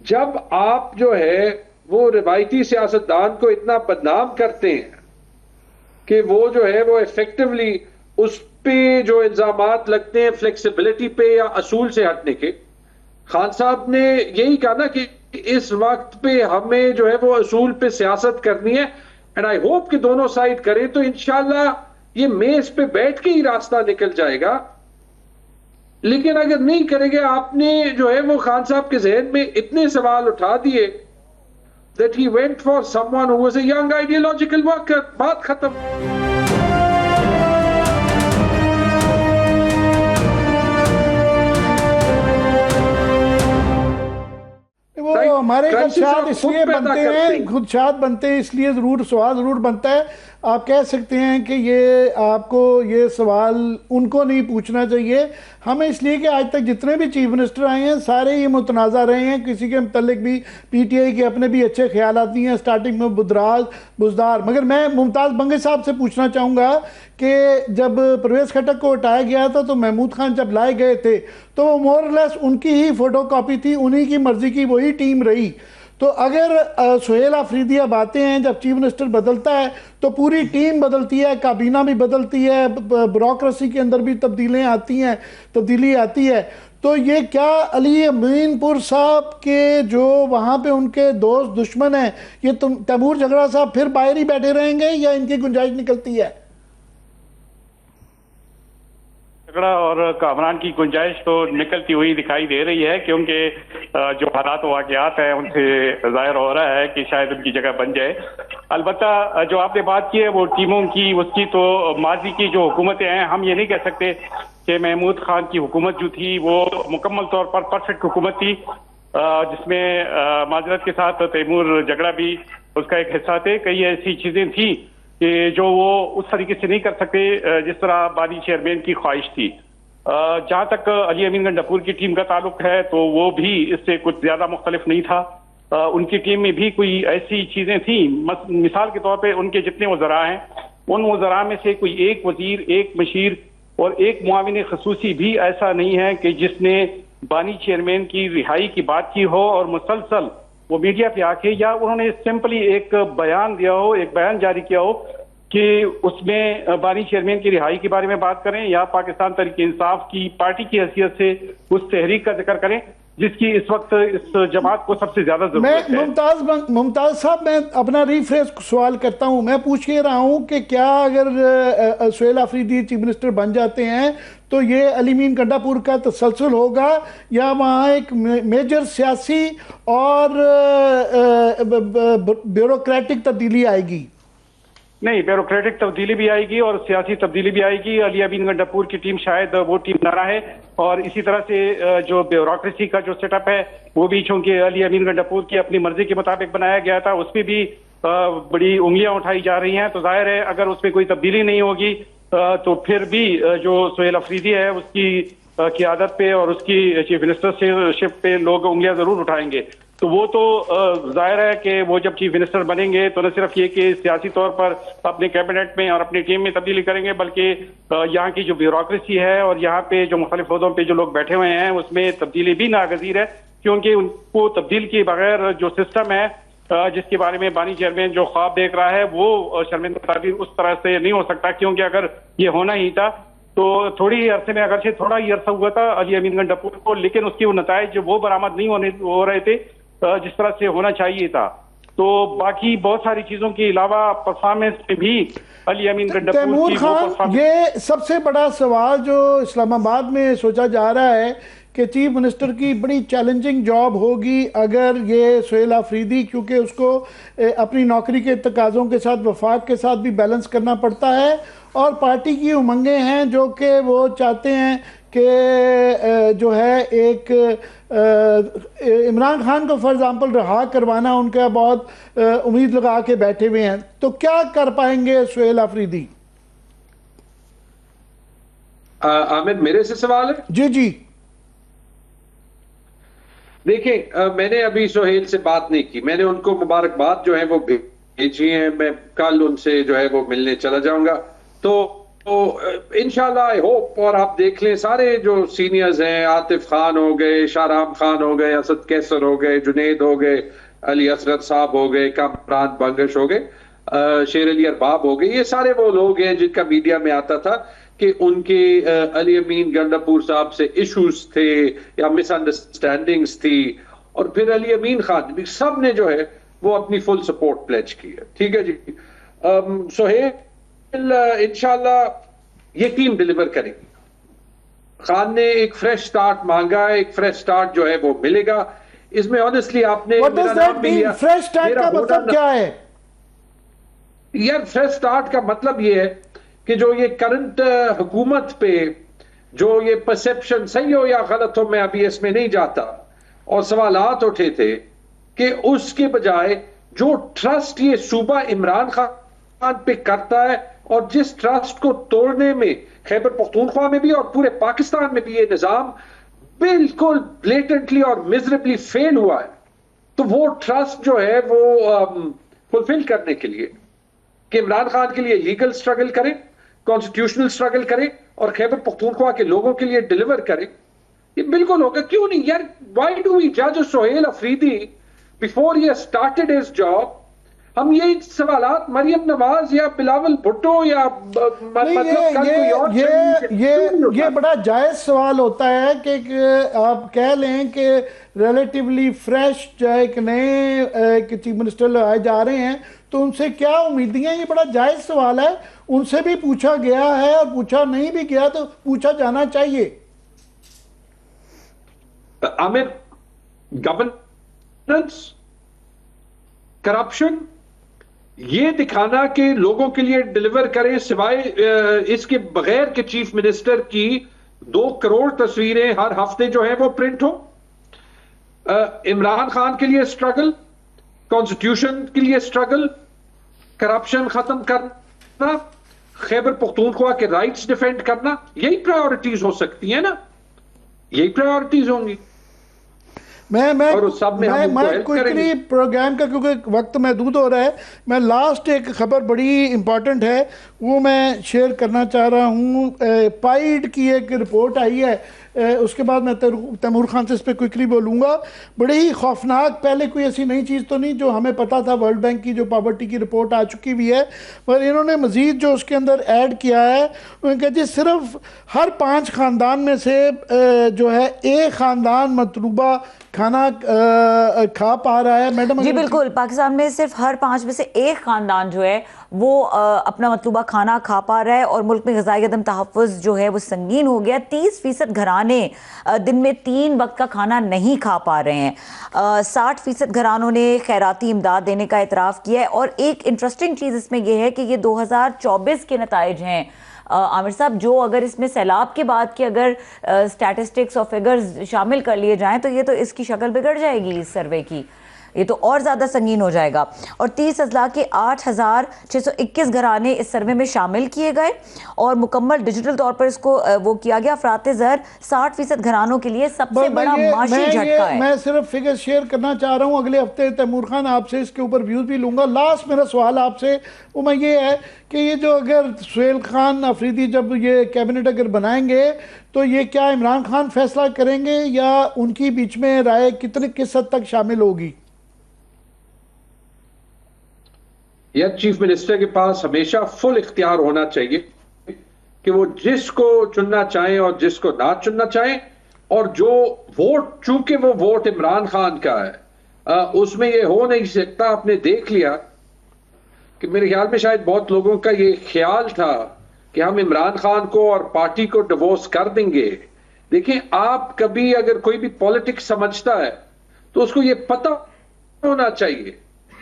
जब आप जो है वो रिवायती सियासतदान को इतना बदनाम करते हैं कि वो जो है वो इफेक्टिवली उस पे जो इल्जामात लगते हैं फ्लेक्सिबिलिटी पे या असूल से हटने के, खान साहब ने यही कहा ना कि इस वक्त पे हमें जो है वो असूल पे सियासत करनी है, एंड आई होप कि दोनों साइड करें तो इंशाल्लाह ये मेज पे बैठ के ही रास्ता निकल जाएगा। लेकिन अगर नहीं करेंगे, आपने जो है वो खान साहब के जहन में इतने सवाल उठा दिए that he went for someone who was a young ideological worker, बात खत्म। वो हमारे खदशात इसलिए बनते हैं, खुदशात बनते हैं इसलिए सवाल जरूर बनता है आप कह सकते हैं कि ये आपको ये सवाल उनको नहीं पूछना चाहिए, हमें इसलिए कि आज तक जितने भी चीफ मिनिस्टर आए हैं सारे ये मुतनाज़ा रहे हैं, किसी के मतलब भी पीटीआई के अपने भी अच्छे ख्यालात नहीं हैं, स्टार्टिंग में बुज़दार। मगर मैं मुमताज़ बंगे साहब से पूछना चाहूँगा कि जब परवेज़ खट्टक को हटाया गया था तो महमूद खान जब लाए गए थे तो वो मोरलेस उनकी ही फ़ोटो कॉपी थी, उन्हीं की मर्ज़ी की वही टीम रही। तो अगर सुहेल आफरीदी अब आते हैं, जब चीफ मिनिस्टर बदलता है तो पूरी टीम बदलती है, काबीना भी बदलती है, ब्यूरोक्रेसी के अंदर भी तब्दीली आती है, तो ये क्या अली अमीनपुर साहब के जो वहाँ पे उनके दोस्त दुश्मन हैं, ये तैमूर झगड़ा साहब फिर बाहर ही बैठे रहेंगे या इनकी गुंजाइश निकलती है? झगड़ा और कामरान की गुंजाइश तो निकलती हुई दिखाई दे रही है, क्योंकि जो हालात वाकयात हैं उनसे जाहिर हो रहा है कि शायद उनकी जगह बन जाए। अलबत्ता जो आपने बात की है वो टीमों की, उसकी तो माजी की जो हुकूमतें हैं, हम ये नहीं कह सकते कि महमूद खान की हुकूमत जो थी वो मुकम्मल तौर पर परफेक्ट हुकूमत थी, जिसमें माजरत के साथ तैमूर झगड़ा भी उसका एक हिस्सा थे। कई ऐसी चीजें थी कि जो वो उस तरीके से नहीं कर सकते जिस तरह बानी चेयरमैन की ख्वाहिश थी। जहां तक अली अमीन गंडापुर की टीम का ताल्लुक है तो वो भी इससे कुछ ज्यादा मुख्तलिफ नहीं था। उनकी टीम में भी कोई ऐसी चीजें थी, मिसाल के तौर पे उनके जितने वज़रा हैं उन वज़रा में से कोई एक वजीर, एक मशीर और एक मुआविन खसूसी भी ऐसा नहीं है कि जिसने बानी चेयरमैन की रिहाई की बात की हो और मुसलसल वो मीडिया पे आके या उन्होंने सिंपली एक बयान दिया हो, एक बयान जारी किया हो कि उसमें बानी चेयरमैन की रिहाई के बारे में बात करें या पाकिस्तान तहरीक इंसाफ की पार्टी की हैसियत से उस तहरीक का जिक्र करें जिसकी इस वक्त इस जमात को सबसे ज्यादा जरूरत है। मुमताज साहब, मैं अपना रिफ्रेश सवाल करता हूं, मैं पूछ ये रहा हूं कि क्या अगर सुहेल आफरीदी चीफ मिनिस्टर बन जाते हैं तो ये अली अमीन गंडापुर का तसलसल होगा या वहाँ एक मेजर सियासी और ब्यूरोक्रेटिक तब्दीली आएगी? नहीं, ब्यूरोक्रेटिक तब्दीली भी आएगी और सियासी तब्दीली भी आएगी। अली अमीन गंडापुर की टीम शायद वो टीम न रहे और इसी तरह से जो ब्यूरोक्रेसी का जो सेटअप है वो भी, चूंकि अली अमीन गंडापुर की अपनी मर्जी के मुताबिक बनाया गया था, उस पर भी बड़ी उंगलियां उठाई जा रही हैं। तो जाहिर है अगर उसमें कोई तब्दीली नहीं होगी तो फिर भी जो सुहेल अफरीदी है उसकी क़ियादत पे और उसकी चीफ मिनिस्टरशिप पे लोग उंगलियां जरूर उठाएंगे। तो वो तो जाहिर है कि वो जब चीफ मिनिस्टर बनेंगे तो न सिर्फ ये कि सियासी तौर पर अपने कैबिनेट में और अपनी टीम में तब्दीली करेंगे, बल्कि यहाँ की जो ब्यूरोक्रेसी है और यहाँ पे जो मुख्तलिफ ओहदों पे जो लोग बैठे हुए हैं उसमें तब्दीली भी नागजीर है, क्योंकि उनको तब्दील के बगैर जो सिस्टम है जिसके बारे में बानी चेयरमैन जो ख्वाब देख रहा है वो शर्मिंदा ताबीर उस तरह से नहीं हो सकता। क्योंकि अगर ये होना ही था तो थोड़ी ही अरसे में, अगरचे थोड़ा ही अरसा हुआ था अली अमीन गंडापुर को, लेकिन उसके वो नताइज वो बरामद नहीं हो रहे थे जिस तरह से होना चाहिए था। तो बाकी बहुत सारी चीजों के अलावा परफॉर्मेंस में भी अली अमीन गंडापुर तैमूर खान, ये सबसे बड़ा सवाल जो इस्लामाबाद में सोचा जा रहा है कि चीफ मिनिस्टर की बड़ी चैलेंजिंग जॉब होगी अगर ये सुहेल आफरीदी, क्योंकि उसको अपनी नौकरी के तकाज़ों के साथ वफाक के साथ भी बैलेंस करना पड़ता है और पार्टी की उमंगें हैं जो कि वो चाहते हैं कि जो है एक इमरान खान को फॉर एग्जाम्पल रहा करवाना, उनका बहुत उम्मीद लगा के बैठे हुए हैं। तो क्या कर पाएंगे सुहेल आफरीदी? आमिर, मेरे से सवाल है? जी जी। देखिए, मैंने अभी सुहेल से बात नहीं की, मैंने उनको मुबारकबाद जो है वो भेजी है, मैं कल उनसे जो है वो मिलने चला जाऊंगा। तो इंशाल्लाह आई होप, और आप देख लें सारे जो सीनियर्स हैं, आतिफ खान हो गए, शाहराम खान हो गए, असद कैसर हो गए, जुनेद हो गए, अली असरत साहब हो गए, कामरान बंगश हो गए, शेर अली अरबाब हो गए, ये सारे वो लोग हैं जिनका मीडिया में आता था कि उनके अली अमीन गंडापुर साहब से इश्यूज थे या मिसअंडरस्टैंडिंग्स थी, और फिर अली अमीन खान भी सब ने जो है वो अपनी फुल सपोर्ट प्लेज की है। ठीक है जी। सुहेल इंशाल्लाह ये टीम डिलीवर करेगी। खान ने एक फ्रेश स्टार्ट मांगा, एक फ्रेश स्टार्ट जो है वो मिलेगा। इसमें ऑनेस्टली आपने फ्रेश स्टार्ट का मतलब क्या है यार? फ्रेश स्टार्ट का मतलब ये है कि जो ये करंट हुकूमत पे जो ये परसेप्शन, सही हो या गलत हो मैं अभी इसमें नहीं जाता, और सवालात उठे थे कि उसके बजाय जो ट्रस्ट ये सूबा इमरान खान खान पे करता है और जिस ट्रस्ट को तोड़ने में खैबर पख्तूनख्वा में भी और पूरे पाकिस्तान में भी ये निजाम बिल्कुल ब्लेटेंटली और मिजरेबली फेल हुआ है, तो वो ट्रस्ट जो है वो फुलफिल करने के लिए कि इमरान खान के लिए लीगल स्ट्रगल करें, कॉन्स्टिट्यूशनल स्ट्रगल करें और खैबर पख्तूनख्वा के लोगों के लिए डिलीवर करें, ये बिल्कुल होगा। क्यों नहीं यार? व्हाई डू वी जज Sohail Afridi before he started his job? हम यही सवालात मरियम नवाज या बिलावल भुट्टो या ये बड़ा जायज सवाल होता है कि आप कह लें कि रिलेटिवली फ्रेश जो है एक नए चीफ मिनिस्टर आए जा रहे हैं, तो उनसे क्या उम्मीदें? ये बड़ा जायज सवाल है, उनसे भी पूछा गया है और पूछा नहीं भी गया तो पूछा जाना चाहिए। आमिर, गवर्नेंस, करप्शन, ये दिखाना कि लोगों के लिए डिलीवर करें, सिवाय इसके बगैर के चीफ मिनिस्टर की 2 करोड़ तस्वीरें हर हफ्ते जो है वो प्रिंट हो। इमरान खान के लिए स्ट्रगल, कॉन्स्टिट्यूशन के लिए स्ट्रगल, करप्शन खत्म करना, खैबर पख्तूनख्वा के राइट्स डिफेंड करना, यही प्रायोरिटीज हो सकती है ना, यही प्रायोरिटीज होंगी। मैं और उस सब में हम क्विकली प्रोग्राम का, क्योंकि वक्त महदूद हो रहा है, मैं लास्ट एक खबर बड़ी इंपॉर्टेंट है वो मैं शेयर करना चाह रहा हूँ। पाइड की एक रिपोर्ट आई है, उसके बाद मैं तैमूर खान से इस पर क्विकली बोलूँगा। बड़ी ही खौफनाक, पहले कोई ऐसी नई चीज़ तो नहीं, जो हमें पता था वर्ल्ड बैंक की जो पॉवर्टी की रिपोर्ट आ चुकी हुई है, पर इन्होंने मज़ीद जो उसके अंदर ऐड किया है, उन्होंने जी सिर्फ हर 5 ख़ानदान में से जो है एक ख़ानदान मतलूबा खाना खा पा रहा है। मैडम जी बिल्कुल, पाकिस्तान में सिर्फ हर 5 में से एक खानदान जो है वो अपना मतलूबा खाना खा पा रहा है और मुल्क में ग़िज़ाई अदम तहफ़्फ़ुज़ जो है वो संगीन हो गया। 30% घराने दिन में 3 वक्त का खाना नहीं खा पा रहे हैं। 60% घरानों ने खैराती इमदाद देने का इतराफ़ किया है। और एक इंटरेस्टिंग चीज़ इसमें यह है कि ये 2024 के नताइज हैं आमिर साहब, जो अगर इसमें सैलाब के बाद के अगर स्टैटिस्टिक्स और फिगर्स शामिल कर लिए जाएं तो ये तो इसकी शक्ल बिगड़ जाएगी इस सर्वे की, ये तो और ज़्यादा संगीन हो जाएगा। और 30 अजला के 8,621 घराने इस सर्वे में शामिल किए गए और मुकम्मल डिजिटल तौर पर इसको वो किया गया। अफराते ज़र 60% घरानों के लिए सबसे बड़ा माशी झटका है। मैं सिर्फ फिगर शेयर करना चाह रहा हूँ, अगले हफ्ते तैमूर खान आपसे इसके ऊपर व्यूज़ भी लूँगा। लास्ट मेरा सवाल आपसे वो मैं ये है कि ये जो अगर सोहेल खान अफरीदी जब ये कैबिनेट अगर बनाएंगे तो ये क्या इमरान खान फैसला करेंगे या उनकी बीच में राय किस हद तक शामिल होगी? या चीफ मिनिस्टर के पास हमेशा फुल इख्तियार होना चाहिए कि वो जिसको चुनना चाहें और जिसको ना चुनना चाहें, और जो वोट, चूंकि वो वोट इमरान खान का है, उसमें ये हो नहीं सकता। आपने देख लिया कि मेरे ख्याल में शायद बहुत लोगों का ये ख्याल था कि हम इमरान खान को और पार्टी को डिवोर्स कर देंगे। देखिए, आप कभी अगर कोई भी पॉलिटिक्स समझता है तो उसको ये पता होना चाहिए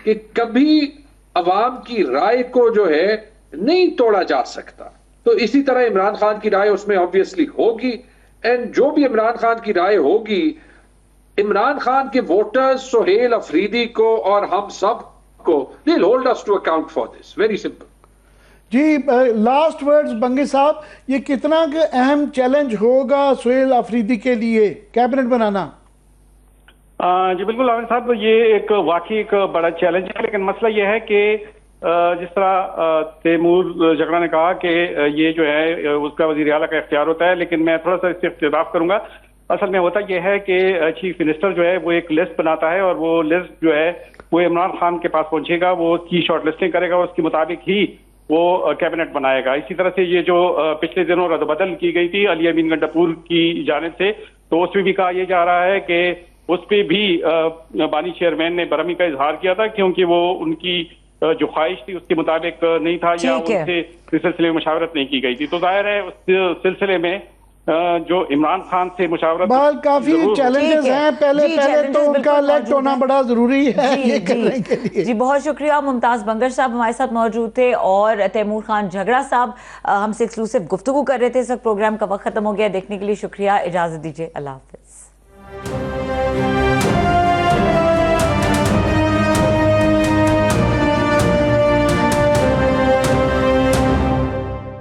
कि कभी अवाम की राय को जो है नहीं तोड़ा जा सकता। तो इसी तरह इमरान खान की राय उसमें ऑब्वियसली होगी, एंड जो भी इमरान खान की राय होगी, इमरान खान के वोटर्स सोहेल अफरीदी को और हम सब को, they will hold us to account for this. Very simple. जी, लास्ट वर्ड्स बंगी साहब, ये कितना अहम चैलेंज होगा सोहेल अफरीदी के लिए कैबिनेट बनाना? जी बिल्कुल आमिर साहब, ये एक वाकई एक बड़ा चैलेंज है, लेकिन मसला ये है कि जिस तरह तैमूर जगड़ा ने कहा कि ये जो है उसका वज़ीर आला का इख्तियार होता है, लेकिन मैं थोड़ा सा इससे इख्तिलाफ करूंगा। असल में होता यह है कि चीफ मिनिस्टर जो है वो एक लिस्ट बनाता है और वो लिस्ट जो है वो इमरान खान के पास पहुंचेगा, वो उसकी शॉर्ट लिस्टिंग करेगा, उसके मुताबिक ही वो कैबिनेट बनाएगा। इसी तरह से ये जो पिछले दिनों रद्द-बदल की गई थी अली अमीन गंडापुर की जानिब से, तो उसमें भी कहा यह जा रहा है कि उस पर भी बानी चेयरमैन ने बरहमी का इजहार किया था, क्योंकि वो उनकी जो ख्वाहिश थी उसके मुताबिक नहीं था या उनसे इस सिलसिले में मुशावरत नहीं की गई थी। तो जाहिर है उस सिलसिले में जो इमरान खान से मुशावरत, काफी चैलेंजेस हैं। पहले तो उनका इलेक्ट होना बड़ा जरूरी है ये करने के लिए। जी बहुत शुक्रिया। मुमताज बंगर साहब हमारे साथ मौजूद थे और तैमूर खान झगड़ा साहब हमसे एक्सक्लूसिव गुफ्तगू कर रहे थे। इस वक्त प्रोग्राम का वक्त खत्म हो गया। देखने के लिए शुक्रिया, इजाजत दीजिए, अल्लाह हाफिज।